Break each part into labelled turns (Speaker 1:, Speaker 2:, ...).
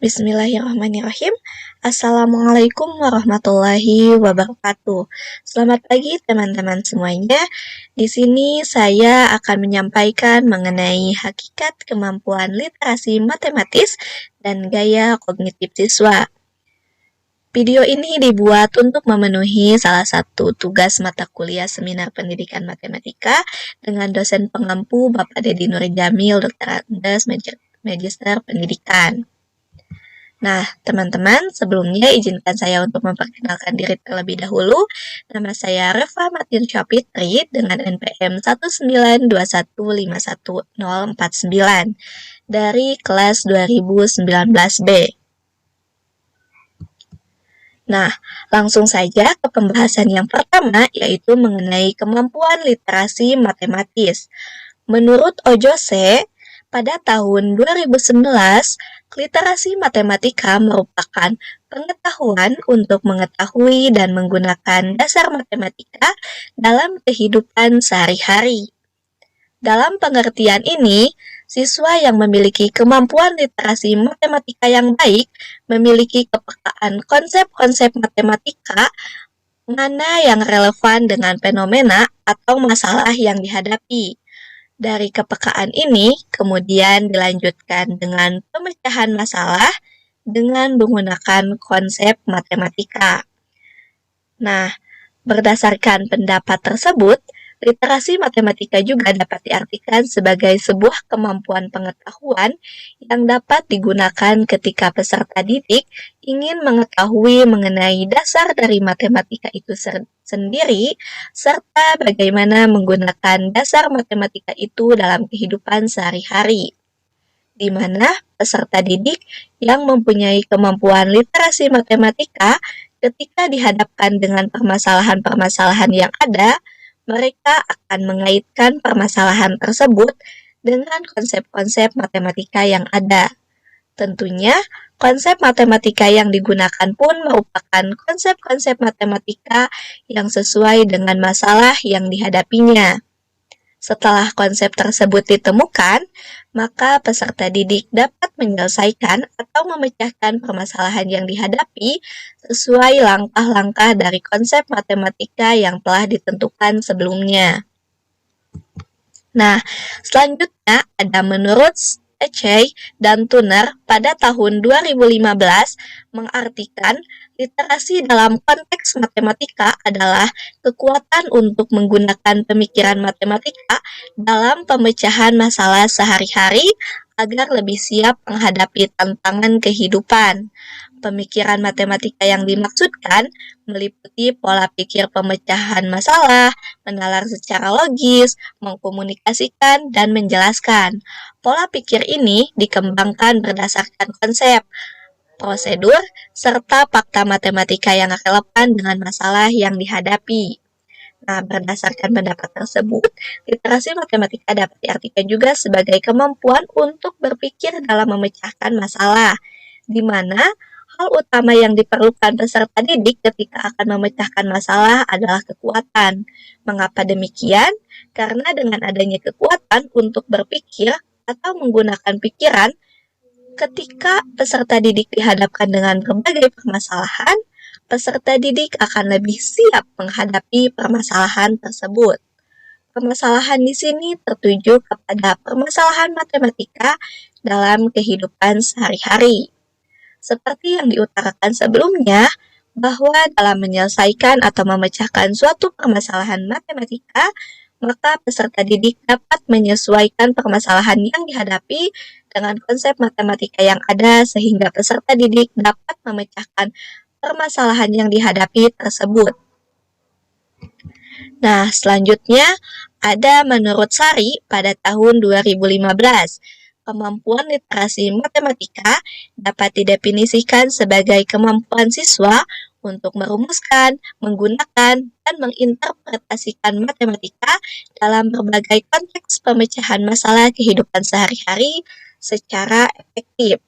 Speaker 1: Bismillahirrahmanirrahim. Assalamualaikum warahmatullahi wabarakatuh. Selamat pagi teman-teman semuanya. Di sini saya akan menyampaikan mengenai hakikat kemampuan literasi matematis dan gaya kognitif siswa. Video ini dibuat untuk memenuhi salah satu tugas mata kuliah Seminar Pendidikan Matematika dengan dosen pengampu Bapak Dedi Nurijamil, Dr. Andes, Magister Pendidikan. Nah, teman-teman, sebelumnya izinkan saya untuk memperkenalkan diri terlebih dahulu. Nama saya Reva Martin Syafitri dengan NPM 192151049 dari kelas 2019B. Nah, langsung saja ke pembahasan yang pertama, yaitu mengenai kemampuan literasi matematis. Menurut Ojose, pada tahun 2011, literasi matematika merupakan pengetahuan untuk mengetahui dan menggunakan dasar matematika dalam kehidupan sehari-hari. Dalam pengertian ini, siswa yang memiliki kemampuan literasi matematika yang baik memiliki kepekaan konsep-konsep matematika mana yang relevan dengan fenomena atau masalah yang dihadapi. Dari kepekaan ini, kemudian dilanjutkan dengan pemecahan masalah dengan menggunakan konsep matematika. Nah, berdasarkan pendapat tersebut, literasi matematika juga dapat diartikan sebagai sebuah kemampuan pengetahuan yang dapat digunakan ketika peserta didik ingin mengetahui mengenai dasar dari matematika itu sendiri, serta bagaimana menggunakan dasar matematika itu dalam kehidupan sehari-hari, di mana peserta didik yang mempunyai kemampuan literasi matematika ketika dihadapkan dengan permasalahan-permasalahan yang ada, mereka akan mengaitkan permasalahan tersebut dengan konsep-konsep matematika yang ada. Tentunya, konsep matematika yang digunakan pun merupakan konsep-konsep matematika yang sesuai dengan masalah yang dihadapinya. Setelah konsep tersebut ditemukan, maka peserta didik dapat menyelesaikan atau memecahkan permasalahan yang dihadapi sesuai langkah-langkah dari konsep matematika yang telah ditentukan sebelumnya. Nah, selanjutnya ada menurut Echey dan Turner pada tahun 2015 mengartikan literasi dalam konteks matematika adalah kekuatan untuk menggunakan pemikiran matematika dalam pemecahan masalah sehari-hari agar lebih siap menghadapi tantangan kehidupan. Pemikiran matematika yang dimaksudkan meliputi pola pikir pemecahan masalah, menalar secara logis, mengkomunikasikan, dan menjelaskan. Pola pikir ini dikembangkan berdasarkan konsep, prosedur, serta fakta matematika yang relevan dengan masalah yang dihadapi. Nah, berdasarkan pendapat tersebut, literasi matematika dapat diartikan juga sebagai kemampuan untuk berpikir dalam memecahkan masalah, di mana hal utama yang diperlukan peserta didik ketika akan memecahkan masalah adalah kekuatan. Mengapa demikian? Karena dengan adanya kekuatan untuk berpikir atau menggunakan pikiran, ketika peserta didik dihadapkan dengan berbagai permasalahan, peserta didik akan lebih siap menghadapi permasalahan tersebut. Permasalahan di sini tertuju kepada permasalahan matematika dalam kehidupan sehari-hari. Seperti yang diutarakan sebelumnya, bahwa dalam menyelesaikan atau memecahkan suatu permasalahan matematika, maka peserta didik dapat menyesuaikan permasalahan yang dihadapi dengan konsep matematika yang ada sehingga peserta didik dapat memecahkan permasalahan yang dihadapi tersebut. Nah, selanjutnya ada menurut Sari pada tahun 2015. Kemampuan literasi matematika dapat didefinisikan sebagai kemampuan siswa untuk merumuskan, menggunakan, dan menginterpretasikan matematika dalam berbagai konteks pemecahan masalah kehidupan sehari-hari secara efektif.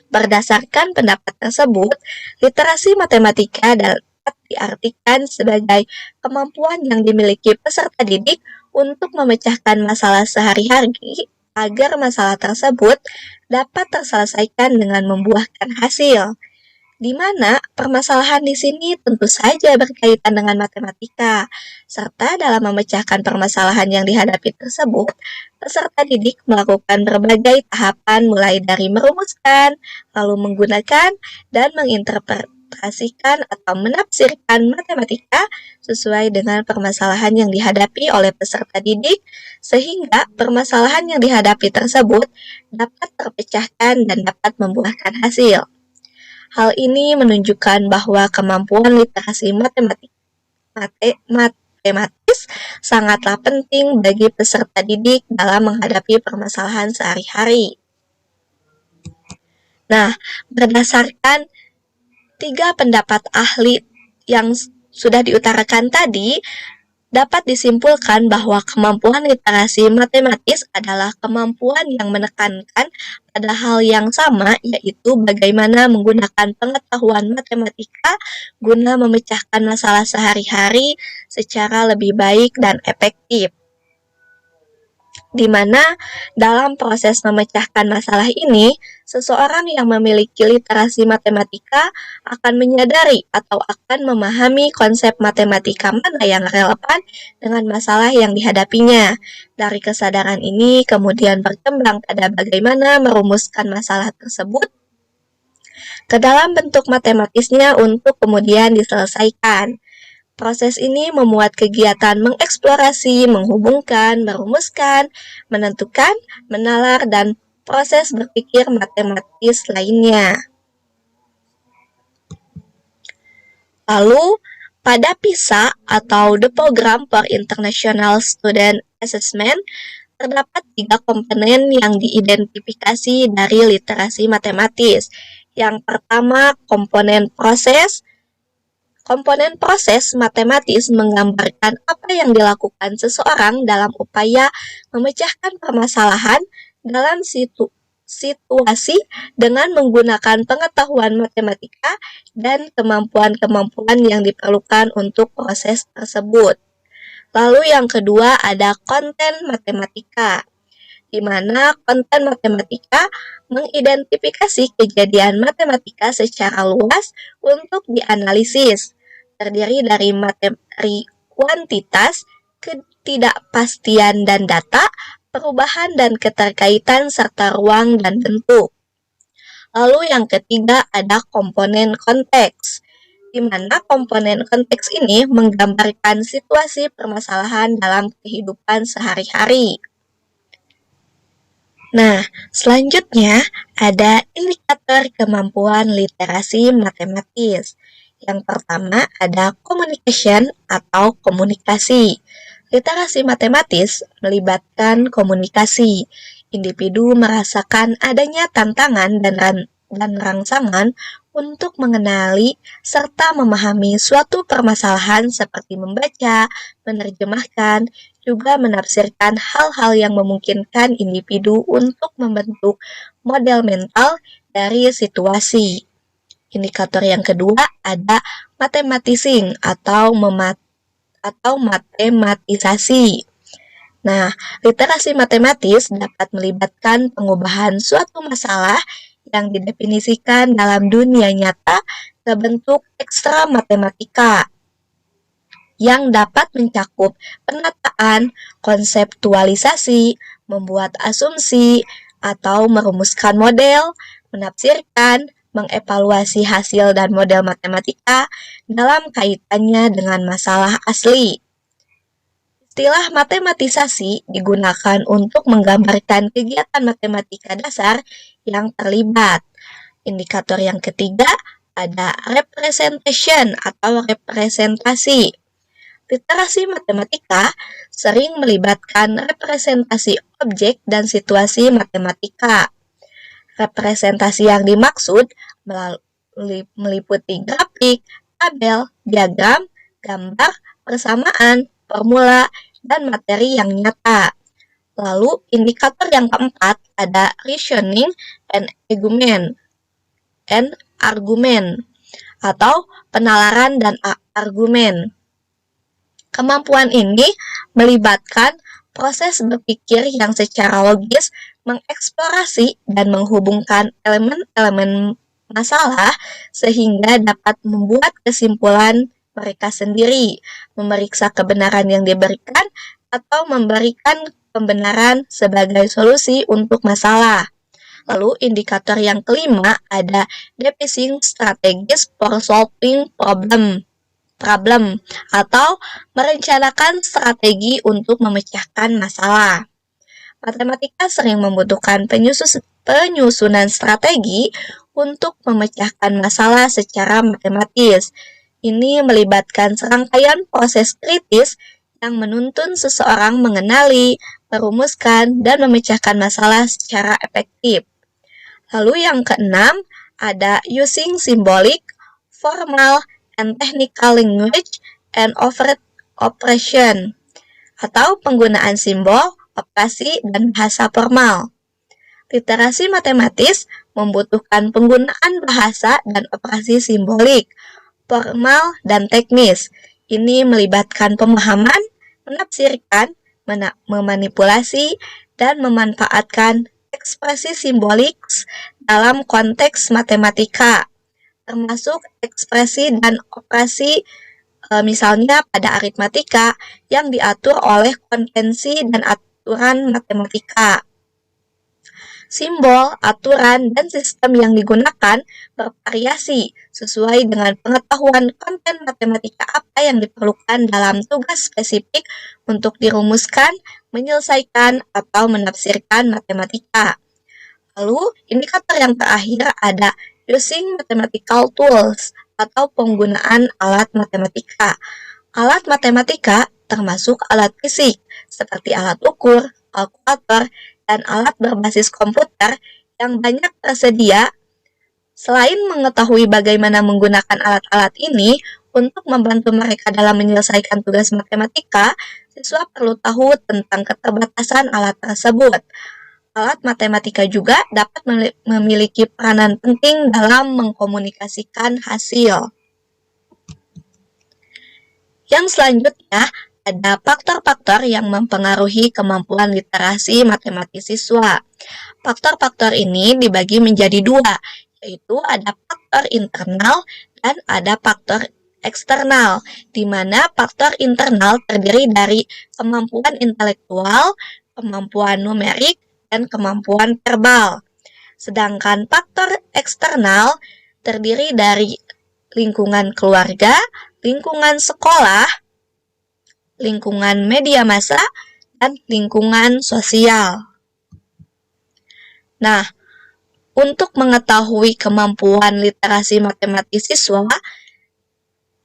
Speaker 1: Berdasarkan pendapat tersebut, literasi matematika dapat diartikan sebagai kemampuan yang dimiliki peserta didik untuk memecahkan masalah sehari-hari agar masalah tersebut dapat terselesaikan dengan membuahkan hasil. Di mana permasalahan di sini tentu saja berkaitan dengan matematika, serta dalam memecahkan permasalahan yang dihadapi tersebut, peserta didik melakukan berbagai tahapan mulai dari merumuskan, lalu menggunakan, dan menginterpretasikan atau menafsirkan matematika sesuai dengan permasalahan yang dihadapi oleh peserta didik, sehingga permasalahan yang dihadapi tersebut dapat terpecahkan dan dapat membuahkan hasil. Hal ini menunjukkan bahwa kemampuan literasi matematis sangatlah penting bagi peserta didik dalam menghadapi permasalahan sehari-hari. Nah, berdasarkan 3 pendapat ahli yang sudah diutarakan tadi, dapat disimpulkan bahwa kemampuan literasi matematis adalah kemampuan yang menekankan pada hal yang sama, yaitu bagaimana menggunakan pengetahuan matematika guna memecahkan masalah sehari-hari secara lebih baik dan efektif. Di mana dalam proses memecahkan masalah ini, seseorang yang memiliki literasi matematika akan menyadari atau akan memahami konsep matematika mana yang relevan dengan masalah yang dihadapinya. Dari kesadaran ini kemudian berkembang pada bagaimana merumuskan masalah tersebut ke dalam bentuk matematisnya untuk kemudian diselesaikan. Proses ini memuat kegiatan mengeksplorasi, menghubungkan, merumuskan, menentukan, menalar, dan proses berpikir matematis lainnya. Lalu, pada PISA atau The Program for International Student Assessment, terdapat 3 komponen yang diidentifikasi dari literasi matematis. Yang pertama, komponen proses. Komponen proses matematis menggambarkan apa yang dilakukan seseorang dalam upaya memecahkan permasalahan dalam situasi dengan menggunakan pengetahuan matematika dan kemampuan-kemampuan yang diperlukan untuk proses tersebut. Lalu yang kedua ada konten matematika, di mana konten matematika mengidentifikasi kejadian matematika secara luas untuk dianalisis. Terdiri dari materi kuantitas, ketidakpastian dan data, perubahan dan keterkaitan serta ruang dan bentuk. Lalu yang ketiga ada komponen konteks, di mana komponen konteks ini menggambarkan situasi permasalahan dalam kehidupan sehari-hari. Nah, selanjutnya ada indikator kemampuan literasi matematis. Yang pertama ada communication atau komunikasi. Literasi matematis melibatkan komunikasi. Individu merasakan adanya tantangan dan rangsangan untuk mengenali serta memahami suatu permasalahan seperti membaca, menerjemahkan, juga menafsirkan hal-hal yang memungkinkan individu untuk membentuk model mental dari situasi. Indikator yang kedua ada mathematicing atau matematisasi. Nah, literasi matematis dapat melibatkan pengubahan suatu masalah yang didefinisikan dalam dunia nyata ke bentuk ekstra matematika yang dapat mencakup penataan, konseptualisasi, membuat asumsi, atau merumuskan model, menafsirkan, mengevaluasi hasil dan model matematika dalam kaitannya dengan masalah asli. Istilah matematisasi digunakan untuk menggambarkan kegiatan matematika dasar yang terlibat. Indikator yang ketiga ada representation atau representasi. Literasi matematika sering melibatkan representasi objek dan situasi matematika. Representasi yang dimaksud meliputi grafik, tabel, diagram, gambar, persamaan, formula, dan materi yang nyata. Lalu, indikator yang keempat ada reasoning and argument atau penalaran dan argumen. Kemampuan ini melibatkan proses berpikir yang secara logis mengeksplorasi dan menghubungkan elemen-elemen masalah sehingga dapat membuat kesimpulan mereka sendiri, memeriksa kebenaran yang diberikan, atau memberikan pembenaran sebagai solusi untuk masalah. Lalu indikator yang kelima ada devising strategies for solving problem atau merencanakan strategi untuk memecahkan masalah. Matematika sering membutuhkan penyusunan strategi untuk memecahkan masalah secara matematis. Ini melibatkan serangkaian proses kritis yang menuntun seseorang mengenali, merumuskan, dan memecahkan masalah secara efektif. Lalu yang keenam, ada using symbolic, formal, and technical language and operation, atau penggunaan simbol, operasi, dan bahasa formal. Literasi matematis membutuhkan penggunaan bahasa dan operasi simbolik, formal, dan teknis. Ini melibatkan pemahaman, menafsirkan, memanipulasi, dan memanfaatkan ekspresi simbolik dalam konteks matematika, termasuk ekspresi dan operasi misalnya pada aritmatika yang diatur oleh konvensi dan aturan matematika. Simbol, aturan, dan sistem yang digunakan bervariasi sesuai dengan pengetahuan konten matematika apa yang diperlukan dalam tugas spesifik untuk dirumuskan, menyelesaikan, atau menafsirkan matematika. Lalu, indikator yang terakhir ada using mathematical tools atau penggunaan alat matematika. Alat matematika termasuk alat fisik seperti alat ukur, kalkulator, dan alat berbasis komputer yang banyak tersedia. Selain mengetahui bagaimana menggunakan alat-alat ini untuk membantu mereka dalam menyelesaikan tugas matematika, siswa perlu tahu tentang keterbatasan alat tersebut. Alat matematika juga dapat memiliki peranan penting dalam mengkomunikasikan hasil. Yang selanjutnya, ada faktor-faktor yang mempengaruhi kemampuan literasi matematis siswa. Faktor-faktor ini dibagi menjadi dua, yaitu ada faktor internal dan ada faktor eksternal, di mana faktor internal terdiri dari kemampuan intelektual, kemampuan numerik, dan kemampuan verbal. Sedangkan faktor eksternal terdiri dari lingkungan keluarga, lingkungan sekolah, lingkungan media massa, dan lingkungan sosial. Nah, untuk mengetahui kemampuan literasi matematis siswa,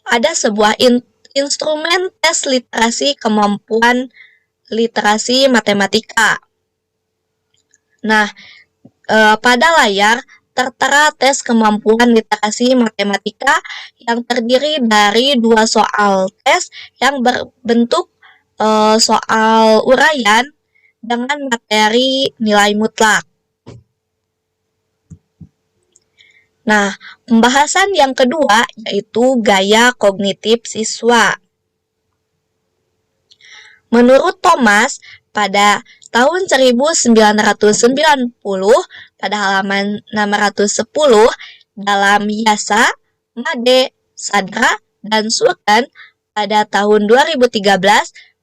Speaker 1: ada sebuah instrumen tes literasi kemampuan literasi matematika. Nah, pada layar tertera tes kemampuan literasi matematika yang terdiri dari dua soal tes yang berbentuk soal uraian dengan materi nilai mutlak. Nah, pembahasan yang kedua yaitu gaya kognitif siswa. Menurut Thomas, pada tahun 1990, pada halaman 610, dalam Yasa, Made, Sadra, dan Sultan pada tahun 2013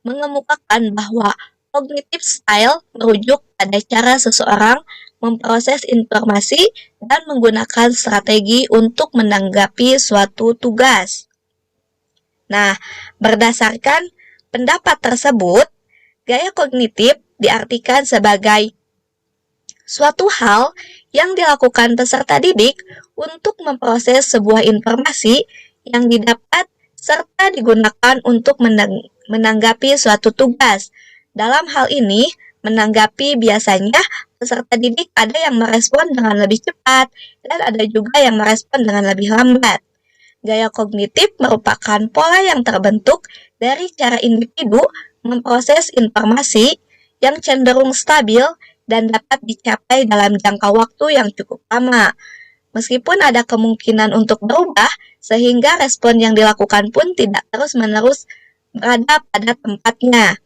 Speaker 1: mengemukakan bahwa cognitive style merujuk pada cara seseorang memproses informasi dan menggunakan strategi untuk menanggapi suatu tugas. Nah, berdasarkan pendapat tersebut, gaya kognitif diartikan sebagai suatu hal yang dilakukan peserta didik untuk memproses sebuah informasi yang didapat serta digunakan untuk menanggapi suatu tugas. Dalam hal ini, menanggapi biasanya peserta didik ada yang merespon dengan lebih cepat dan ada juga yang merespon dengan lebih lambat. Gaya kognitif merupakan pola yang terbentuk dari cara individu memproses informasi yang cenderung stabil dan dapat dicapai dalam jangka waktu yang cukup lama. Meskipun ada kemungkinan untuk berubah, sehingga respon yang dilakukan pun tidak terus-menerus berada pada tempatnya.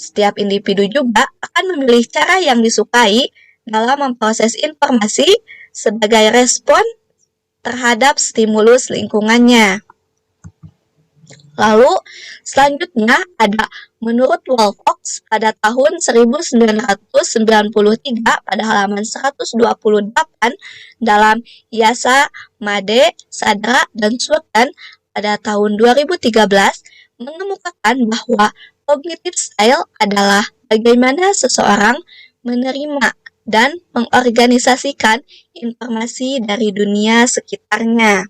Speaker 1: Setiap individu juga akan memilih cara yang disukai dalam memproses informasi sebagai respon terhadap stimulus lingkungannya. Lalu selanjutnya ada menurut Wolfox pada tahun 1993 pada halaman 128 dalam Yasa, Made, Sadra, dan Sultan pada tahun 2013 mengemukakan bahwa cognitive style adalah bagaimana seseorang menerima dan mengorganisasikan informasi dari dunia sekitarnya.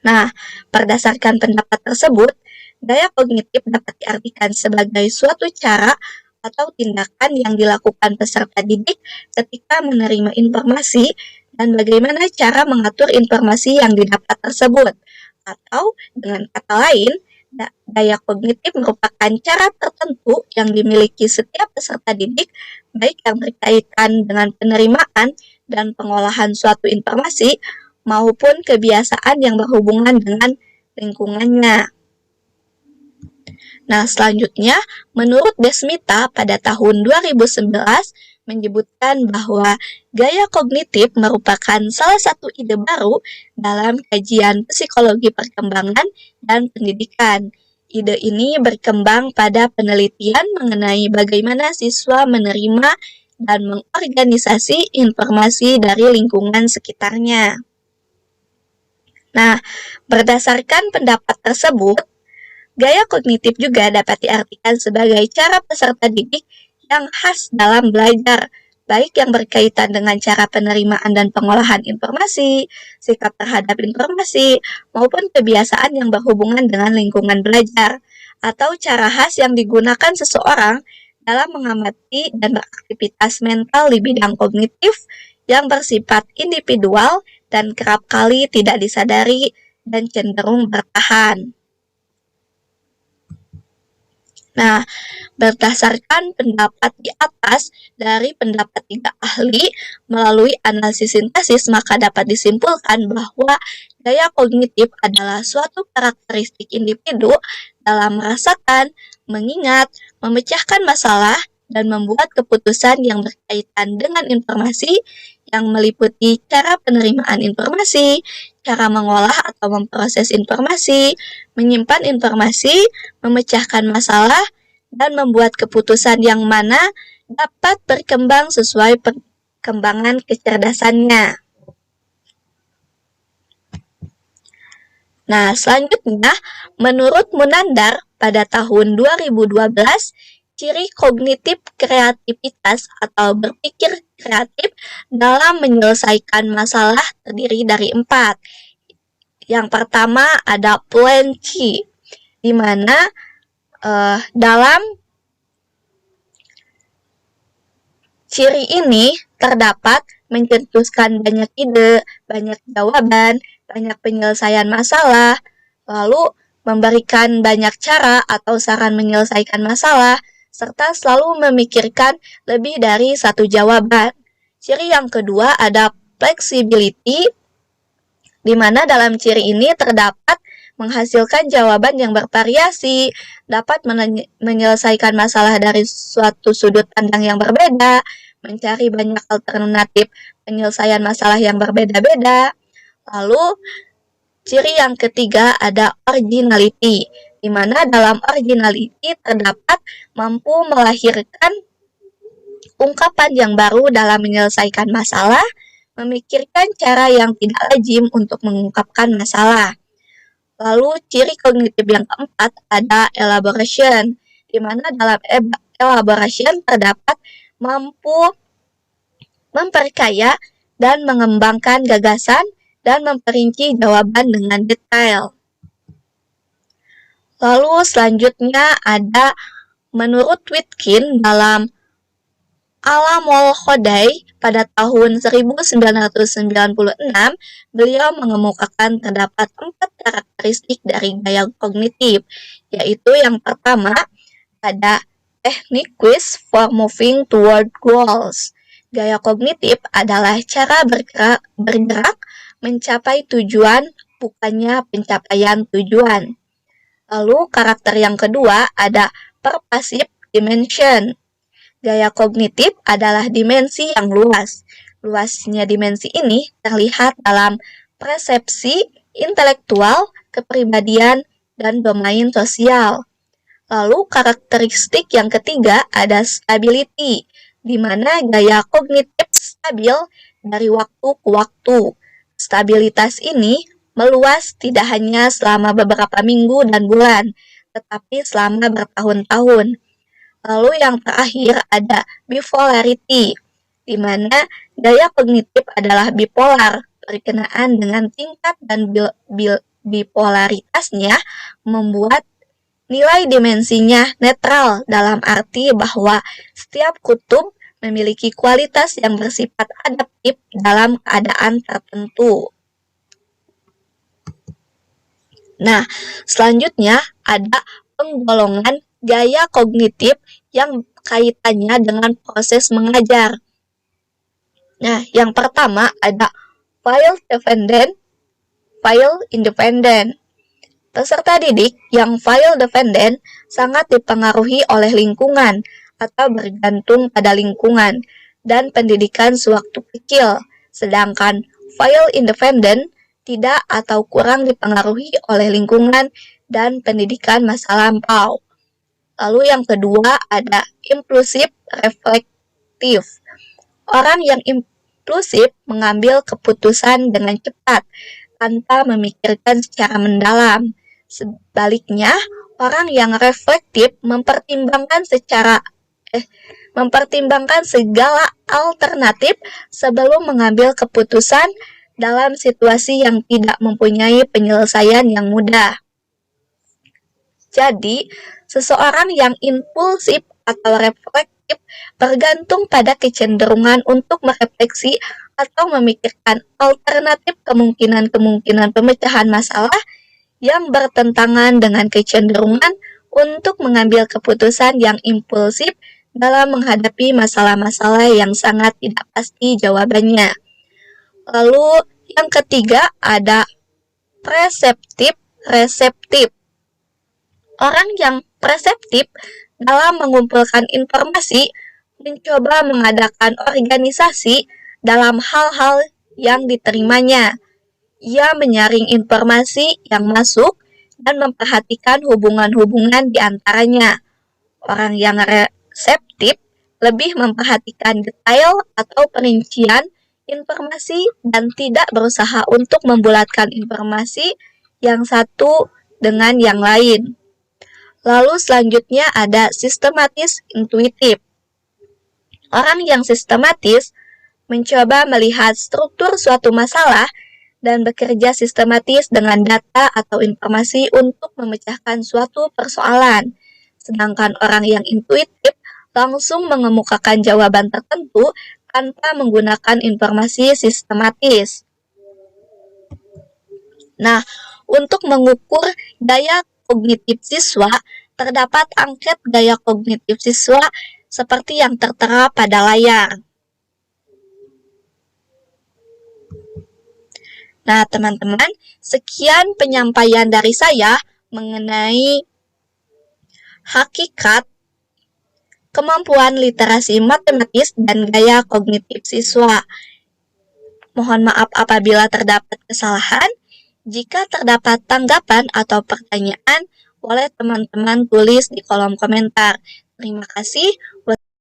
Speaker 1: Nah, berdasarkan pendapat tersebut, gaya kognitif dapat diartikan sebagai suatu cara atau tindakan yang dilakukan peserta didik ketika menerima informasi dan bagaimana cara mengatur informasi yang didapat tersebut. Atau dengan kata lain, gaya kognitif merupakan cara tertentu yang dimiliki setiap peserta didik, baik yang berkaitan dengan penerimaan dan pengolahan suatu informasi, maupun kebiasaan yang berhubungan dengan lingkungannya. Nah, selanjutnya, menurut Desmita pada tahun 2011 menyebutkan bahwa gaya kognitif merupakan salah satu ide baru dalam kajian psikologi perkembangan dan pendidikan. Ide ini berkembang pada penelitian mengenai bagaimana siswa menerima dan mengorganisasi informasi dari lingkungan sekitarnya. Nah, berdasarkan pendapat tersebut, gaya kognitif juga dapat diartikan sebagai cara peserta didik yang khas dalam belajar, baik yang berkaitan dengan cara penerimaan dan pengolahan informasi, sikap terhadap informasi, maupun kebiasaan yang berhubungan dengan lingkungan belajar, atau cara khas yang digunakan seseorang dalam mengamati dan beraktivitas mental di bidang kognitif yang bersifat individual dan kerap kali tidak disadari dan cenderung bertahan. Nah, berdasarkan pendapat di atas dari pendapat 3 ahli melalui analisis sintesis, maka dapat disimpulkan bahwa gaya kognitif adalah suatu karakteristik individu dalam merasakan, mengingat, memecahkan masalah, dan membuat keputusan yang berkaitan dengan informasi yang meliputi cara penerimaan informasi, cara mengolah atau memproses informasi, menyimpan informasi, memecahkan masalah, dan membuat keputusan yang mana dapat berkembang sesuai perkembangan kecerdasannya. Nah, selanjutnya, menurut Munandar pada tahun 2012, ciri kognitif kreativitas atau berpikir kreatif dalam menyelesaikan masalah terdiri dari 4. Yang pertama ada plan key, di mana dalam ciri ini terdapat mencetuskan banyak ide, banyak jawaban, banyak penyelesaian masalah, lalu memberikan banyak cara atau saran menyelesaikan masalah, serta selalu memikirkan lebih dari satu jawaban. Ciri yang kedua ada flexibility, di mana dalam ciri ini terdapat menghasilkan jawaban yang bervariasi, dapat menyelesaikan masalah dari suatu sudut pandang yang berbeda, mencari banyak alternatif penyelesaian masalah yang berbeda-beda. Lalu, ciri yang ketiga ada originality, di mana dalam originality terdapat mampu melahirkan ungkapan yang baru dalam menyelesaikan masalah, memikirkan cara yang tidak lazim untuk mengungkapkan masalah. Lalu ciri kognitif yang keempat ada elaboration, di mana dalam elaboration terdapat mampu memperkaya dan mengembangkan gagasan dan memperinci jawaban dengan detail. Lalu selanjutnya ada menurut Witkin dalam Alamul Khodai pada tahun 1996, beliau mengemukakan terdapat 4 karakteristik dari gaya kognitif, yaitu yang pertama ada teknik quiz for moving toward goals. Gaya kognitif adalah cara bergerak mencapai tujuan, bukannya pencapaian tujuan. Lalu karakter yang kedua ada pervasive dimension. Gaya kognitif adalah dimensi yang luas. Luasnya dimensi ini terlihat dalam persepsi, intelektual, kepribadian, dan domain sosial. Lalu karakteristik yang ketiga ada stability, di mana gaya kognitif stabil dari waktu ke waktu. Stabilitas ini meluas tidak hanya selama beberapa minggu dan bulan, tetapi selama bertahun-tahun. Lalu yang terakhir ada bipolarity, di mana gaya kognitif adalah bipolar. Berkenaan dengan tingkat dan bipolaritasnya membuat nilai dimensinya netral dalam arti bahwa setiap kutub memiliki kualitas yang bersifat adaptif dalam keadaan tertentu. Nah, selanjutnya ada penggolongan gaya kognitif yang kaitannya dengan proses mengajar. Nah, yang pertama ada file independent. Peserta didik yang file dependent sangat dipengaruhi oleh lingkungan atau bergantung pada lingkungan dan pendidikan sewaktu kecil, sedangkan file independent tidak atau kurang dipengaruhi oleh lingkungan dan pendidikan masa lampau. Lalu yang kedua ada impulsif reflektif. Orang yang impulsif mengambil keputusan dengan cepat tanpa memikirkan secara mendalam. Sebaliknya, orang yang reflektif mempertimbangkan segala alternatif sebelum mengambil keputusan dalam situasi yang tidak mempunyai penyelesaian yang mudah. Jadi, seseorang yang impulsif atau reflektif bergantung pada kecenderungan untuk merefleksi atau memikirkan alternatif kemungkinan-kemungkinan pemecahan masalah yang bertentangan dengan kecenderungan untuk mengambil keputusan yang impulsif dalam menghadapi masalah-masalah yang sangat tidak pasti jawabannya. Lalu yang ketiga ada preseptif-reseptif. Orang yang preseptif dalam mengumpulkan informasi mencoba mengadakan organisasi dalam hal-hal yang diterimanya. Ia menyaring informasi yang masuk dan memperhatikan hubungan-hubungan di antaranya. Orang yang reseptif lebih memperhatikan detail atau perincian informasi dan tidak berusaha untuk membulatkan informasi yang satu dengan yang lain. Lalu selanjutnya ada sistematis intuitif. Orang yang sistematis mencoba melihat struktur suatu masalah dan bekerja sistematis dengan data atau informasi untuk memecahkan suatu persoalan. Sedangkan orang yang intuitif langsung mengemukakan jawaban tertentu tanpa menggunakan informasi sistematis. Nah, untuk mengukur daya kognitif siswa, terdapat angket gaya kognitif siswa seperti yang tertera pada layar. Nah, teman-teman, sekian penyampaian dari saya mengenai hakikat kemampuan literasi matematis dan gaya kognitif siswa. Mohon maaf apabila terdapat kesalahan. Jika terdapat tanggapan atau pertanyaan, boleh teman-teman tulis di kolom komentar. Terima kasih.